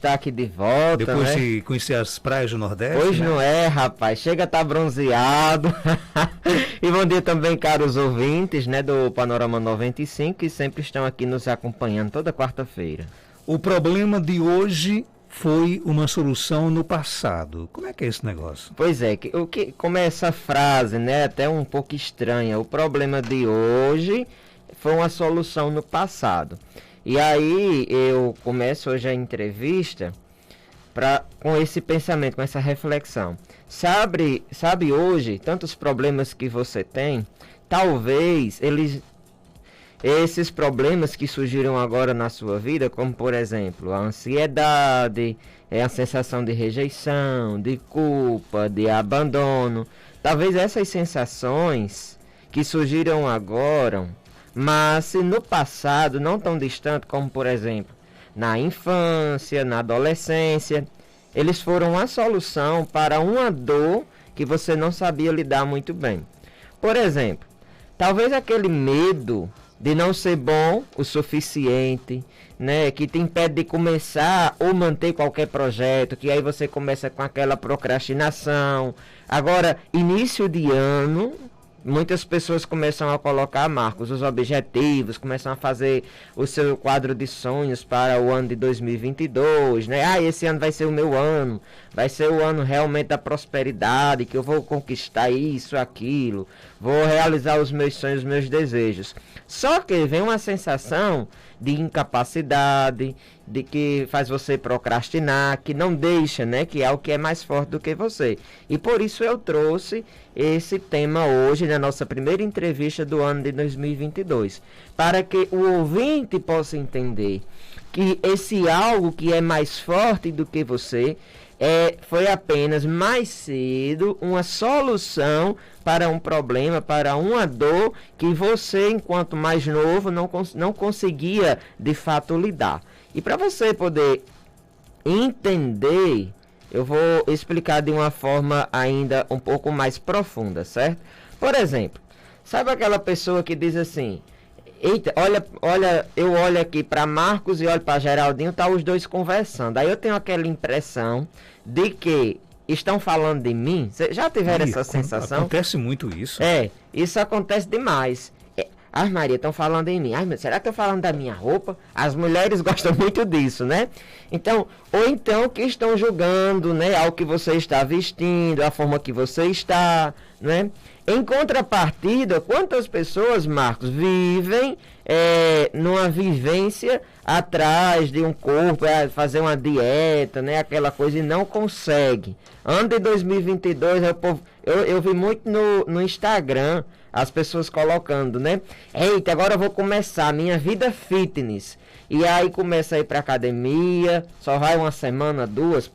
Tá aqui de volta, Depois né? de conhecer as praias do Nordeste, Hoje né? não é, rapaz. Chega a tá bronzeado. E bom dia também, caros ouvintes, né, do Panorama 95, que sempre estão aqui nos acompanhando toda quarta-feira. O problema de hoje foi uma solução no passado. Como é que é esse negócio? Pois é, como é essa frase, né, até um pouco estranha. O problema de hoje foi uma solução no passado. E aí eu começo hoje a entrevista com esse pensamento, com essa reflexão. Sabe hoje, tantos problemas que você tem, talvez esses problemas que surgiram agora na sua vida, como por exemplo, a ansiedade, a sensação de rejeição, de culpa, de abandono, talvez essas sensações que surgiram agora, mas se no passado, não tão distante como por exemplo, na infância, na adolescência, eles foram a solução para uma dor que você não sabia lidar muito bem. Por exemplo, talvez aquele medo de não ser bom o suficiente, né, que te impede de começar ou manter qualquer projeto, que aí você começa com aquela procrastinação. Agora, início de ano, muitas pessoas começam a colocar, Marcos, os objetivos, começam a fazer o seu quadro de sonhos para o ano de 2022, né? Ah, esse ano vai ser o meu ano, vai ser o ano realmente da prosperidade, que eu vou conquistar isso, aquilo, vou realizar os meus sonhos, os meus desejos. Só que vem uma sensação de incapacidade, de que faz você procrastinar, que não deixa, né, que é o que é mais forte do que você. E por isso eu trouxe esse tema hoje na nossa primeira entrevista do ano de 2022, para que o ouvinte possa entender que esse algo que é mais forte do que você foi apenas mais cedo uma solução para um problema, para uma dor que você, enquanto mais novo, não conseguia de fato lidar. E para você poder entender, eu vou explicar de uma forma ainda um pouco mais profunda, certo? Por exemplo, sabe aquela pessoa que diz assim: eita, olha, eu olho aqui para Marcos e olho para Geraldinho, tá os dois conversando. Aí eu tenho aquela impressão de que estão falando de mim. Vocês já tiveram essa sensação? Acontece muito isso. Isso acontece demais. As Maria estão falando em mim. Será que estão falando da minha roupa? As mulheres gostam muito disso, né? Então, ou então que estão julgando, né, ao que você está vestindo, a forma que você está, né? Em contrapartida, quantas pessoas, Marcos, vivem numa vivência atrás de um corpo, fazer uma dieta, né, aquela coisa, e não consegue. Ano de 2022, eu vi muito no Instagram as pessoas colocando, né? Eita, agora eu vou começar minha vida fitness. E aí começa a ir pra academia, só vai uma semana, duas,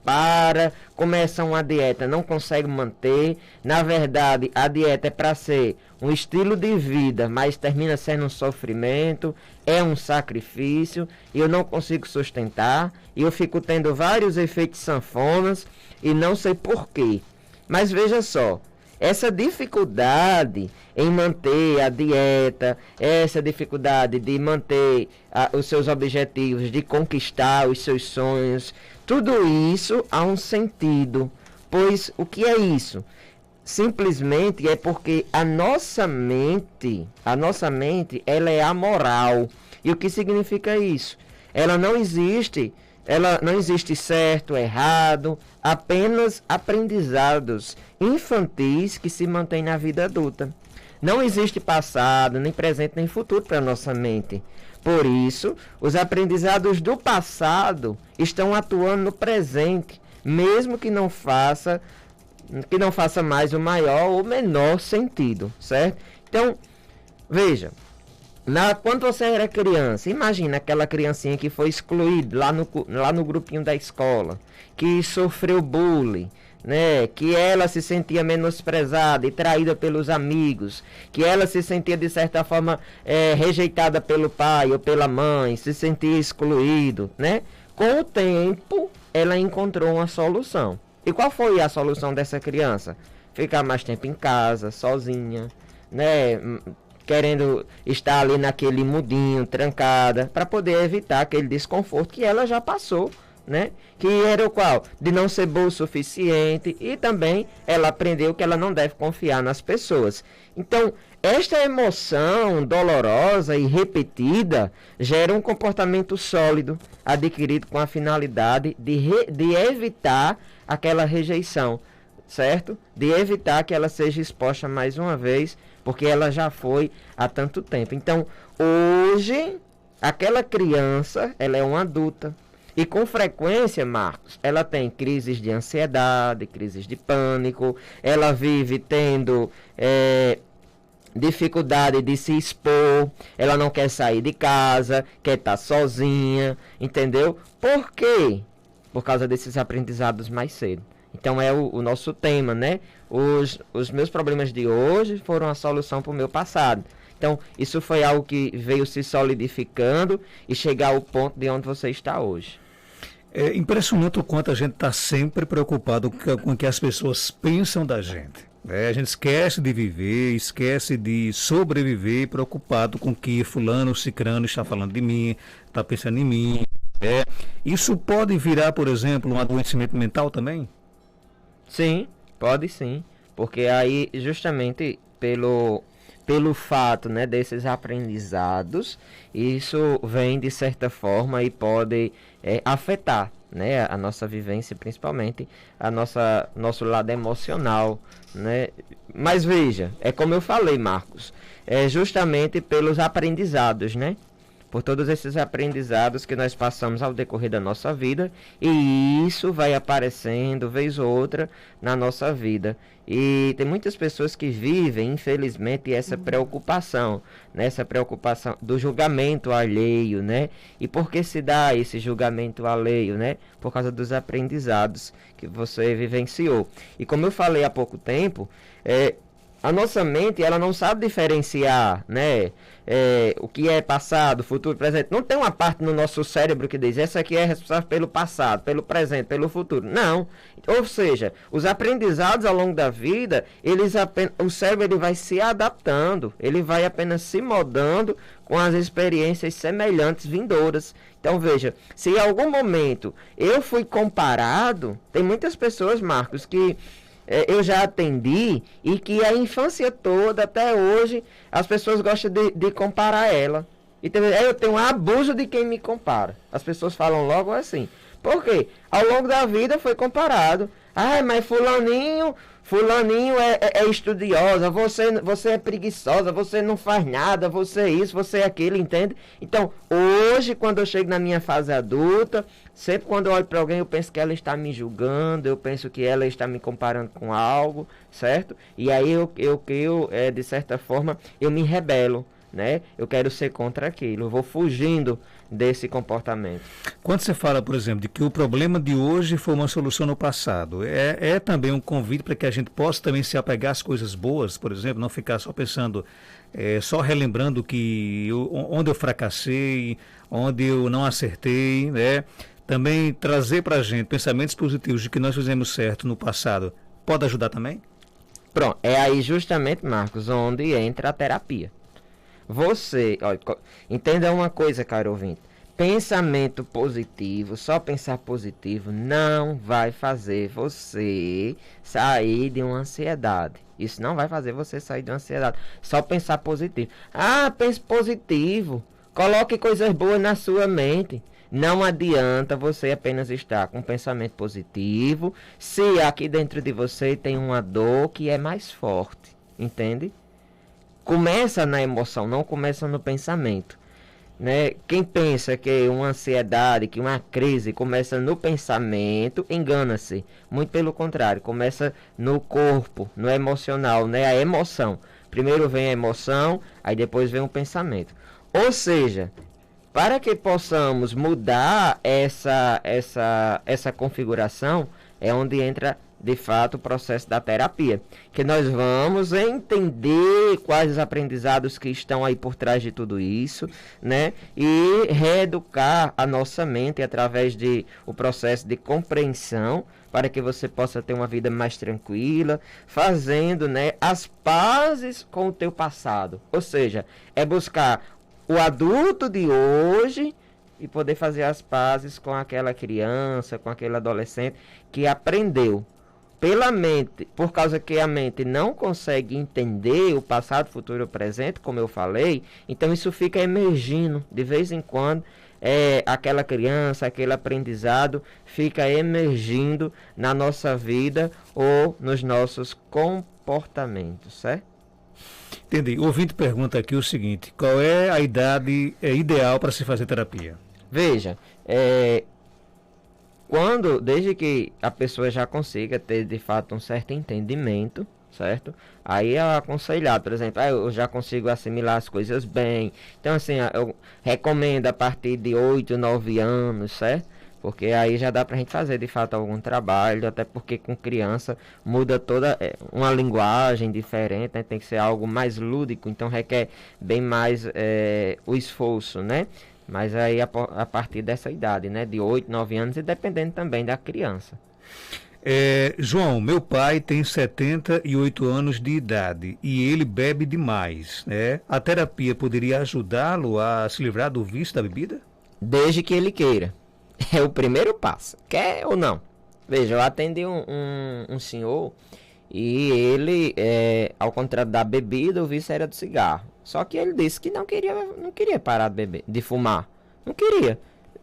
começa uma dieta, não consegue manter. Na verdade, a dieta é para ser um estilo de vida, mas termina sendo um sofrimento, é um sacrifício, e eu não consigo sustentar, e eu fico tendo vários efeitos sanfonas, e não sei porquê. Mas veja só, essa dificuldade em manter a dieta, essa dificuldade de manter os seus objetivos, de conquistar os seus sonhos, tudo isso há um sentido. Pois o que é isso? Simplesmente é porque a nossa mente, ela é amoral. E o que significa isso? Ela não existe certo, errado, apenas aprendizados infantis que se mantêm na vida adulta. Não existe passado, nem presente, nem futuro para a nossa mente. Por isso, os aprendizados do passado estão atuando no presente, mesmo que não faça mais o maior ou menor sentido, certo? Então, veja, quando você era criança, imagina aquela criancinha que foi excluída lá no grupinho da escola, que sofreu bullying, né? Que ela se sentia menosprezada e traída pelos amigos, que ela se sentia de certa forma rejeitada pelo pai ou pela mãe, se sentia excluído, né? Com o tempo, ela encontrou uma solução. E qual foi a solução dessa criança? Ficar mais tempo em casa, sozinha, né? Querendo estar ali naquele mudinho, trancada, para poder evitar aquele desconforto que ela já passou né? Que era o qual? De não ser boa o suficiente, e também ela aprendeu que ela não deve confiar nas pessoas. Então, esta emoção dolorosa e repetida gera um comportamento sólido, adquirido com a finalidade de evitar aquela rejeição, certo? De evitar que ela seja exposta mais uma vez, porque ela já foi há tanto tempo. Então, hoje, aquela criança, ela é uma adulta. E com frequência, Marcos, ela tem crises de ansiedade, crises de pânico, ela vive tendo dificuldade de se expor, ela não quer sair de casa, quer estar sozinha, entendeu? Por quê? Por causa desses aprendizados mais cedo. Então é o nosso tema, né? Os meus problemas de hoje foram a solução para o meu passado. Então, isso foi algo que veio se solidificando e chegar ao ponto de onde você está hoje. É impressionante o quanto a gente está sempre preocupado com o que as pessoas pensam da gente. A gente esquece de viver, esquece de sobreviver, preocupado com o que fulano, cicrano está falando de mim, está pensando em mim. Isso pode virar, por exemplo, um adoecimento mental também? Sim, pode sim. Porque aí, justamente pelo fato, né, desses aprendizados, isso vem de certa forma e pode afetar, né, a nossa vivência, principalmente nosso lado emocional, né? Mas veja, é como eu falei, Marcos, é justamente pelos aprendizados, né? Por todos esses aprendizados que nós passamos ao decorrer da nossa vida, e isso vai aparecendo vez ou outra na nossa vida. E tem muitas pessoas que vivem, infelizmente, essa preocupação, né? Essa preocupação do julgamento alheio, né? E por que se dá esse julgamento alheio, né? Por causa dos aprendizados que você vivenciou. E como eu falei há pouco tempo, a nossa mente, ela não sabe diferenciar, né? O que é passado, futuro, presente. Não tem uma parte no nosso cérebro que diz, essa aqui é responsável pelo passado, pelo presente, pelo futuro. Não. Ou seja, os aprendizados ao longo da vida, o cérebro ele vai se adaptando, ele vai apenas se moldando com as experiências semelhantes vindouras. Então veja, se em algum momento eu fui comparado, tem muitas pessoas, Marcos, que eu já atendi e que a infância toda, até hoje, as pessoas gostam de comparar ela. Então, eu tenho um abuso de quem me compara. As pessoas falam logo assim. Por quê? Ao longo da vida foi comparado. Ah, mas fulaninho é estudiosa, você é preguiçosa, você não faz nada, você é isso, você é aquilo, entende? Então, hoje, quando eu chego na minha fase adulta, sempre quando eu olho para alguém, eu penso que ela está me julgando, eu penso que ela está me comparando com algo, certo? E aí, de certa forma, eu me rebelo, né? Eu quero ser contra aquilo, eu vou fugindo desse comportamento. Quando você fala, por exemplo, de que o problema de hoje foi uma solução no passado, é também um convite para que a gente possa também se apegar às coisas boas, por exemplo, não ficar só pensando, só relembrando onde eu fracassei, onde eu não acertei, né? Também trazer para a gente pensamentos positivos de que nós fizemos certo no passado, pode ajudar também? Pronto, é aí justamente, Marcos, onde entra a terapia. Você, olha, entenda uma coisa, caro ouvinte. Pensamento positivo, só pensar positivo, não vai fazer você sair de uma ansiedade. Isso não vai fazer você sair de uma ansiedade. Só pensar positivo. Ah, pense positivo. Coloque coisas boas na sua mente. Não adianta você apenas estar com um pensamento positivo se aqui dentro de você tem uma dor que é mais forte. Entende? Começa na emoção, não começa no pensamento, né? Quem pensa que uma ansiedade, que uma crise começa no pensamento, engana-se. Muito pelo contrário, começa no corpo, no emocional, né? A emoção. Primeiro vem a emoção, aí depois vem o pensamento. Ou seja, para que possamos mudar essa configuração, é onde entra de fato o processo da terapia, que nós vamos entender quais os aprendizados que estão aí por trás de tudo isso, né? E reeducar a nossa mente através de o processo de compreensão, para que você possa ter uma vida mais tranquila, fazendo, né, as pazes com o teu passado. Ou seja, é buscar o adulto de hoje e poder fazer as pazes com aquela criança, com aquele adolescente que aprendeu pela mente, por causa que a mente não consegue entender o passado, futuro e o presente, como eu falei, então isso fica emergindo de vez em quando. Aquela criança, aquele aprendizado fica emergindo na nossa vida ou nos nossos comportamentos, certo? Entendi. O ouvinte pergunta aqui o seguinte: qual é a idade ideal para se fazer terapia? Veja, desde que a pessoa já consiga ter de fato um certo entendimento, certo? Aí é aconselhado, por exemplo, eu já consigo assimilar as coisas bem. Então, assim, eu recomendo a partir de 8, 9 anos, certo? Porque aí já dá pra gente fazer de fato algum trabalho, até porque com criança muda toda uma linguagem diferente, né? Tem que ser algo mais lúdico, então requer bem mais o esforço, né? Mas aí a partir dessa idade, né? De 8, 9 anos e dependendo também da criança. João, meu pai tem 78 anos de idade e ele bebe demais, né? A terapia poderia ajudá-lo a se livrar do vício da bebida? Desde que ele queira. É o primeiro passo. Quer ou não? Veja, eu atendi um senhor e ele, ao contrário da bebida, o vício era do cigarro. Só que ele disse que não queria parar de beber, de fumar. Não queria.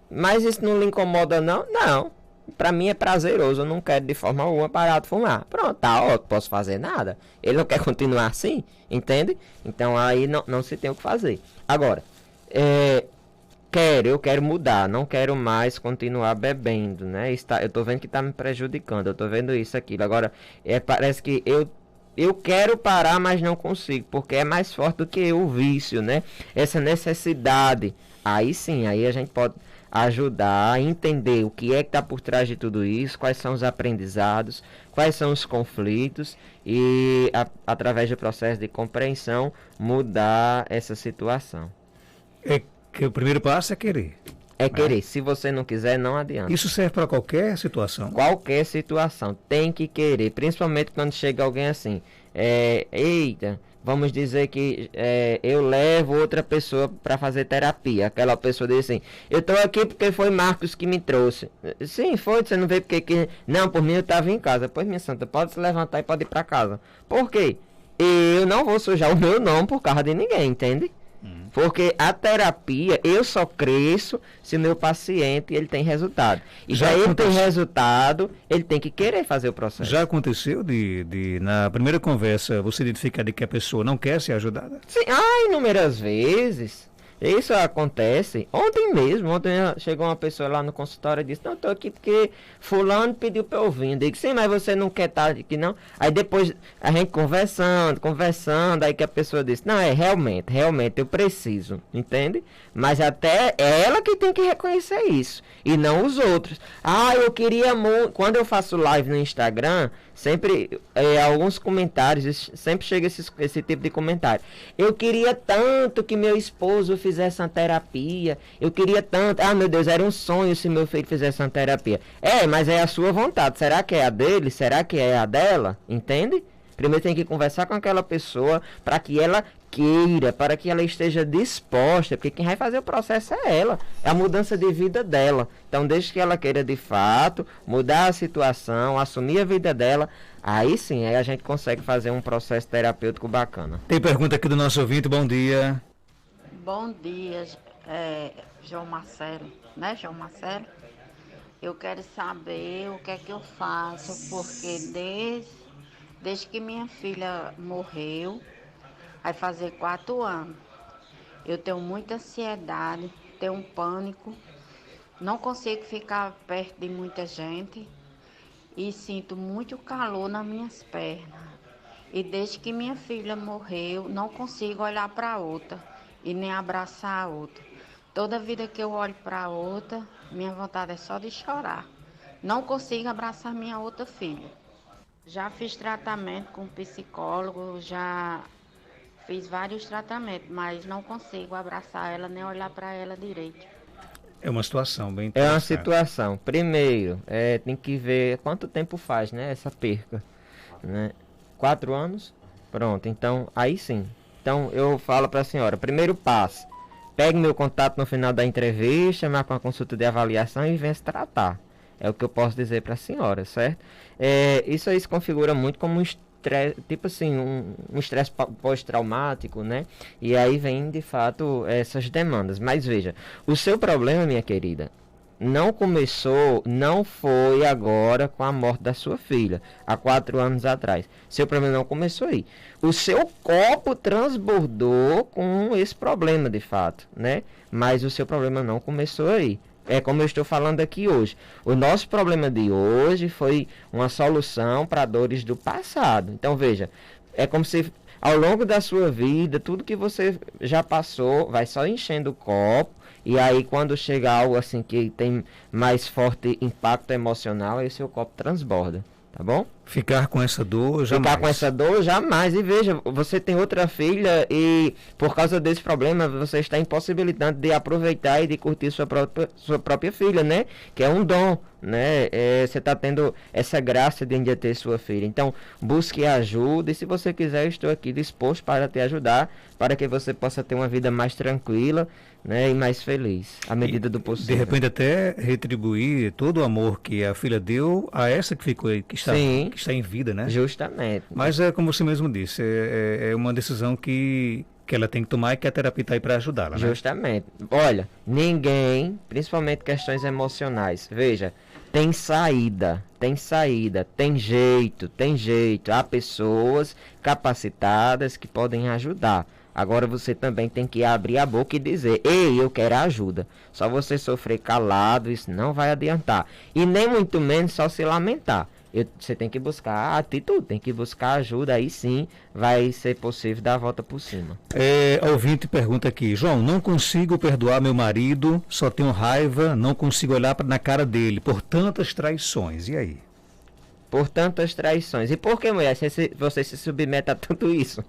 Mas isso não lhe incomoda não? Não. Pra mim é prazeroso, eu não quero de forma alguma parar de fumar. Pronto, tá ótimo, posso fazer nada. Ele não quer continuar assim, entende? Então aí não se tem o que fazer. Agora, eu quero mudar, não quero mais continuar bebendo, né? Eu tô vendo que tá me prejudicando, eu tô vendo isso, aquilo. Agora, parece que eu quero parar, mas não consigo, porque é mais forte do que o vício, né? Essa necessidade. Aí sim, aí a gente pode ajudar a entender o que é que está por trás de tudo isso, quais são os aprendizados, quais são os conflitos e, através do processo de compreensão, mudar essa situação. É que o primeiro passo é querer. É querer. Se você não quiser, não adianta. Isso serve para qualquer situação? Qualquer situação. Tem que querer. Principalmente quando chega alguém assim. Eita, vamos dizer que eu levo outra pessoa para fazer terapia. Aquela pessoa diz assim: eu estou aqui porque foi Marcos que me trouxe. Sim, foi. Você não veio porque que... Não, por mim eu estava em casa. Pois, minha santa, pode se levantar e pode ir para casa. Por quê? Eu não vou sujar o meu nome por causa de ninguém, entende? Porque a terapia, eu só cresço se o meu paciente ele tem resultado. E para ele ter resultado, ele tem que querer fazer o processo. Já aconteceu na primeira conversa, você identificar de que a pessoa não quer ser ajudada? Sim, inúmeras vezes. Isso acontece. Ontem chegou uma pessoa lá no consultório e disse: não, estou aqui porque fulano pediu para eu vir. Eu digo: sim, mas você não quer estar aqui não? Aí depois a gente conversando, aí que a pessoa disse: não, realmente eu preciso, entende? Mas até ela que tem que reconhecer isso, e não os outros. Eu queria muito. Quando eu faço live no Instagram, sempre alguns comentários, sempre chega esse tipo de comentário. Eu queria tanto que meu esposo fizesse uma terapia. Eu queria tanto. Meu Deus, era um sonho se meu filho fizesse uma terapia. Mas é a sua vontade. Será que é a dele? Será que é a dela? Entende? Primeiro tem que conversar com aquela pessoa para que ela queira, para que ela esteja disposta, porque quem vai fazer o processo é ela, é a mudança de vida dela. Então, desde que ela queira de fato mudar a situação, assumir a vida dela, aí sim, aí a gente consegue fazer um processo terapêutico bacana. Tem pergunta aqui do nosso ouvinte, bom dia. Bom dia, João Marcelo, né, João Marcelo? Eu quero saber o que é que eu faço, porque desde que minha filha morreu, vai fazer 4 anos, eu tenho muita ansiedade, tenho um pânico, não consigo ficar perto de muita gente e sinto muito calor nas minhas pernas. E desde que minha filha morreu, não consigo olhar para outra e nem abraçar a outra. Toda vida que eu olho para outra, minha vontade é só de chorar. Não consigo abraçar minha outra filha. Já fiz tratamento com psicólogo, já fiz vários tratamentos, mas não consigo abraçar ela nem olhar para ela direito. É uma situação bem interessante. É uma situação. Primeiro, tem que ver quanto tempo faz, né, essa perca. Né? 4 anos? Pronto, então aí sim. Então eu falo para a senhora, primeiro passo, pegue meu contato no final da entrevista, marque uma consulta de avaliação e venha se tratar. É o que eu posso dizer para a senhora, certo? Isso aí se configura muito como um estresse, tipo assim, um estresse pós-traumático, né? E aí vem, de fato, essas demandas. Mas veja, o seu problema, minha querida, não foi agora com a morte da sua filha, há 4 anos atrás. Seu problema não começou aí. O seu copo transbordou com esse problema, de fato, né? Mas o seu problema não começou aí. É como eu estou falando aqui hoje. O nosso problema de hoje foi uma solução para dores do passado. Então, veja, é como se ao longo da sua vida, tudo que você já passou vai só enchendo o copo. E aí, quando chega algo assim que tem mais forte impacto emocional, aí o seu copo transborda, tá bom? Ficar com essa dor, jamais. Ficar com essa dor, jamais. E veja, você tem outra filha e por causa desse problema, você está impossibilitando de aproveitar e de curtir sua própria filha, né? Que é um dom, né? Você está tendo essa graça de ainda ter sua filha. Então, busque ajuda e se você quiser, eu estou aqui disposto para te ajudar, para que você possa ter uma vida mais tranquila, né, e mais feliz, à medida do possível. De repente até retribuir todo o amor que a filha deu a essa que ficou, que está em vida, né? Justamente. Mas é como você mesmo disse, é uma decisão que ela tem que tomar e que a terapia está aí para ajudá-la, né? Justamente. Olha, ninguém, principalmente questões emocionais, veja, tem saída, tem jeito. Há pessoas capacitadas que podem ajudar. Agora você também tem que abrir a boca e dizer, ei, eu quero ajuda. Só você sofrer calado, isso não vai adiantar. E nem muito menos só se lamentar. Você tem que buscar atitude, tem que buscar ajuda, aí sim vai ser possível dar a volta por cima. Ouvinte pergunta aqui, João, não consigo perdoar meu marido, só tenho raiva, não consigo olhar na cara dele por tantas traições, e aí? Por tantas traições. E por que, mulher, você se submete a tudo isso?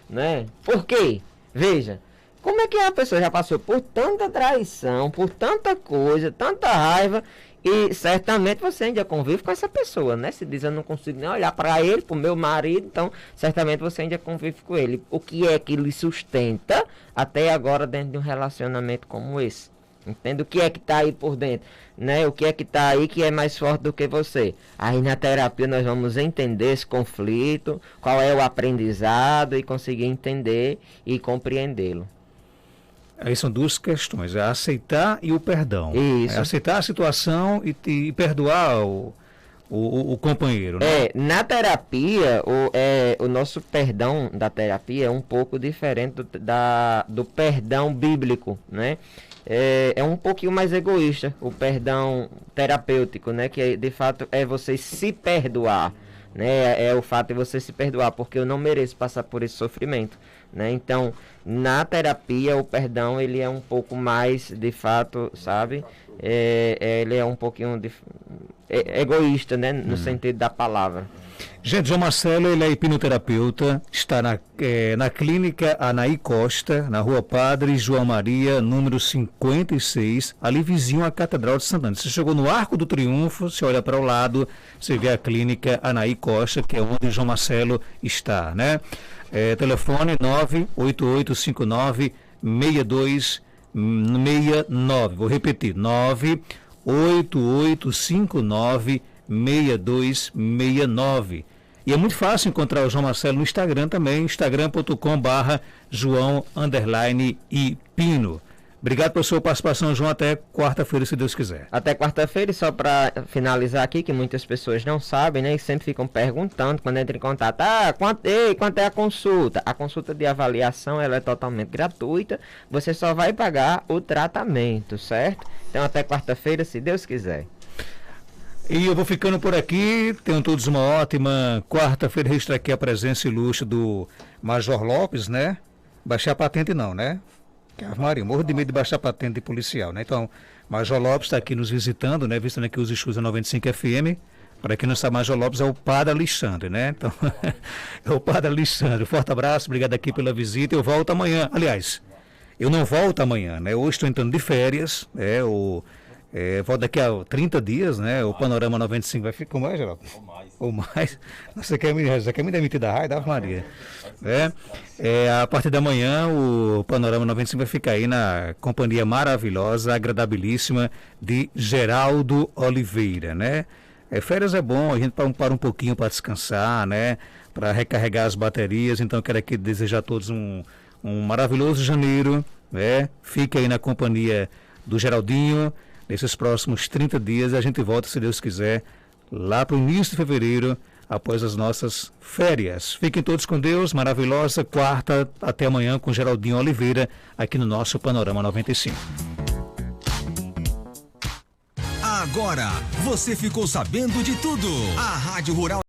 Né? Por quê? Veja, como é que a pessoa já passou por tanta traição, por tanta coisa, tanta raiva, e certamente você ainda convive com essa pessoa, né? Se diz, eu não consigo nem olhar para ele, para o meu marido, então certamente você ainda convive com ele. O que é que lhe sustenta até agora dentro de um relacionamento como esse? Entende? O que é que está aí por dentro, né? O que é que está aí que é mais forte do que você? Aí na terapia nós vamos entender esse conflito, qual é o aprendizado e conseguir entender e compreendê-lo. Aí são duas questões, a aceitar e o perdão. Isso. Aceitar a situação e perdoar o companheiro, né? Na terapia, o nosso perdão da terapia é um pouco diferente do perdão bíblico, né? É um pouquinho mais egoísta, o perdão terapêutico, né? Que de fato é você se perdoar, né? É o fato de você se perdoar, porque eu não mereço passar por esse sofrimento, né? Então, na terapia, o perdão, ele é um pouco mais, de fato, sabe? Ele é um pouquinho egoísta, né? No sentido da palavra. Gente, João Marcelo, ele é hipnoterapeuta, está na clínica Anaí Costa, na Rua Padre João Maria, número 56, ali vizinho à Catedral de Santana. Você chegou no Arco do Triunfo, você olha para o lado, você vê a clínica Anaí Costa, que é onde João Marcelo está, né? Telefone 98859-6269. Vou repetir, 98859-6269. E é muito fácil encontrar o João Marcelo no Instagram também, instagram.com/João_Pino. Obrigado pela sua participação, João. Até quarta-feira, se Deus quiser. Até quarta-feira, e só para finalizar aqui, que muitas pessoas não sabem, né? E sempre ficam perguntando quando entram em contato. Quanto é a consulta? A consulta de avaliação, ela é totalmente gratuita. Você só vai pagar o tratamento, certo? Então, até quarta-feira, se Deus quiser. E eu vou ficando por aqui. Tenham todos uma ótima quarta-feira. Registro aqui a presença ilustre do Major Lopes, né? Baixar a patente não, né? Maria, morro de medo de baixar a patente de policial, né? Então, Major Lopes está aqui nos visitando, né? Visitando aqui os estúdios da 95 FM. Para quem não sabe, Major Lopes é o Padre Alexandre, né? Então, é o Padre Alexandre. Forte abraço, obrigado aqui pela visita. Eu volto amanhã. Aliás, eu não volto amanhã, né? Hoje estou entrando de férias, Volta daqui a 30 dias, né? O Panorama 95 vai ficar. Como é, Geraldo? Ou mais. Você quer me demitir da raia? Ave Maria. A partir da manhã, o Panorama 95 vai ficar aí na companhia maravilhosa, agradabilíssima de Geraldo Oliveira, né? Férias é bom, a gente para um pouquinho para descansar, né? Para recarregar as baterias. Então, eu quero aqui desejar a todos um maravilhoso janeiro, né? Fique aí na companhia do Geraldinho. Nesses próximos 30 dias a gente volta, se Deus quiser, lá para o início de fevereiro, após as nossas férias. Fiquem todos com Deus, maravilhosa quarta, até amanhã com Geraldinho Oliveira, aqui no nosso Panorama 95. Agora, você ficou sabendo de tudo. A Rádio Rural